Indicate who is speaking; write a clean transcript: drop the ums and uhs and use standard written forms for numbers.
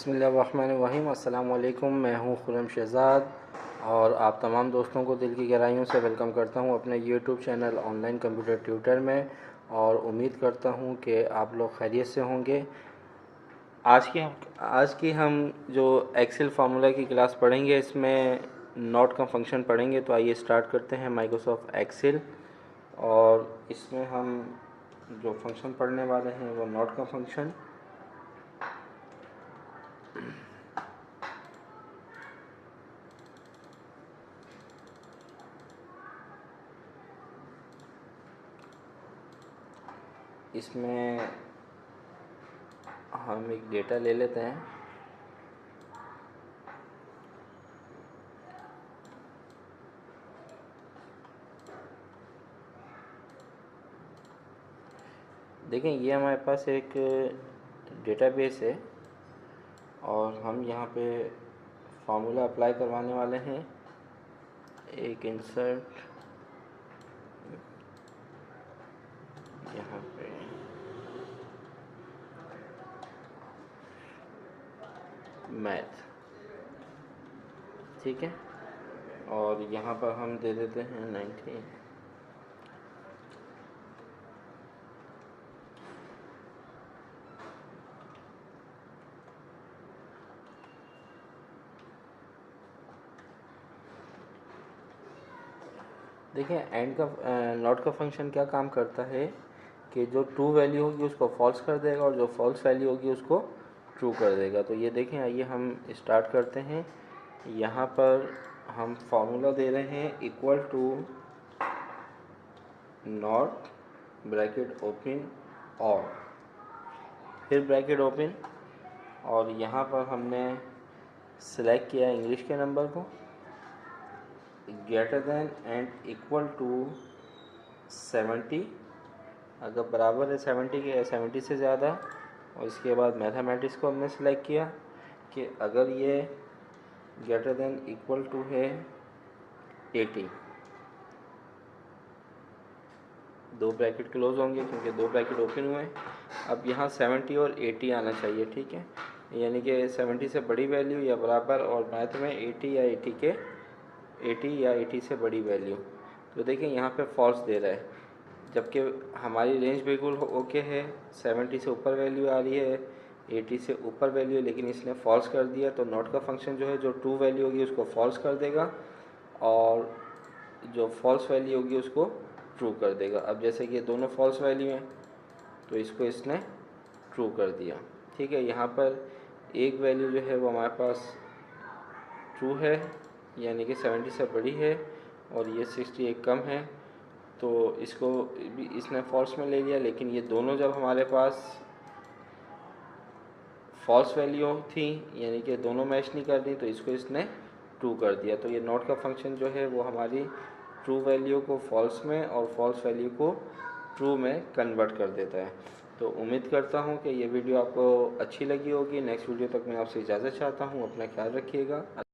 Speaker 1: बिस्मिल्लाहिर्रहमानिर्रहीम। अस्सलाम वालेकुम। मैं हूँ खुर्रम शहज़ाद और आप तमाम दोस्तों को दिल की गहराइयों से वेलकम करता हूँ अपने YouTube channel online computer tutor में, और उम्मीद करता हूँ कि आप लोग खैरियत से होंगे। आज की हम जो एक्सेल फार्मूला की क्लास पढ़ेंगे, इसमें नॉट का फंक्शन पढ़ेंगे। तो आइए स्टार्ट करते हैं माइक्रोसॉफ्ट एक्सेल। और इसमें हम जो फंक्शन पढ़ने वाले हैं वो नॉट का फंक्शन। इसमें हम एक डेटा ले लेते हैं। देखें, ये हमारे पास एक डेटाबेस है और हम यहाँ पे फार्मूला अप्लाई करवाने वाले हैं। एक इंसर्ट यहाँ पे मैथ, ठीक है, और यहाँ पर हम दे देते हैं 90। देखिए, एंड का नॉट का फंक्शन क्या काम करता है कि जो ट्रू वैल्यू होगी उसको फॉल्स कर देगा और जो फॉल्स वैल्यू होगी उसको ट्रू कर देगा। तो ये देखें, आइए हम स्टार्ट करते हैं। यहाँ पर हम फार्मूला दे रहे हैं equal to not bracket open और फिर ब्रैकेट ओपन, और यहाँ पर हमने सेलेक्ट किया इंग्लिश के नंबर को, greater than and equal to 70, अगर बराबर है 70 के, 70 से ज़्यादा। और इसके बाद मैथमेटिक्स को हमने सेलेक्ट किया कि अगर ये ग्रेटर देन इक्वल टू है 80, दो ब्रैकेट क्लोज होंगे क्योंकि दो ब्रैकेट ओपन हुए। अब यहाँ 70 और 80 आना चाहिए, ठीक है, यानी कि 70 से बड़ी वैल्यू या बराबर, और मैथ में 80 या 80 से बड़ी वैल्यू। तो देखिए यहाँ पे फॉल्स दे रहा है, जबकि हमारी रेंज बिल्कुल ओके है। 70 से ऊपर वैल्यू आ रही है, 80 से ऊपर वैल्यू, लेकिन इसने फॉल्स कर दिया। तो नॉट का फंक्शन जो है, जो ट्रू वैल्यू होगी उसको फॉल्स कर देगा और जो फॉल्स वैल्यू होगी उसको ट्रू कर देगा। अब जैसे कि ये दोनों फॉल्स वैल्यू हैं तो इसको इसने ट्रू कर दिया, ठीक है। यहाँ पर एक वैल्यू जो है वो हमारे पास ट्रू है, यानी कि 70 से बड़ी है, और ये 68 कम है, तो इसको भी इसने फॉल्स में ले लिया। लेकिन ये दोनों जब हमारे पास फॉल्स वैल्यू थी, यानी कि दोनों मैच नहीं कर रही, तो इसको इसने ट्रू कर दिया। तो ये नॉट का फंक्शन जो है वो हमारी ट्रू वैल्यू को फॉल्स में और फॉल्स वैल्यू को ट्रू में कन्वर्ट कर देता है। तो उम्मीद करता हूँ कि ये वीडियो आपको अच्छी लगी होगी। नेक्स्ट वीडियो तक मैं आपसे इजाज़त चाहता हूँ। अपना ख्याल रखिएगा।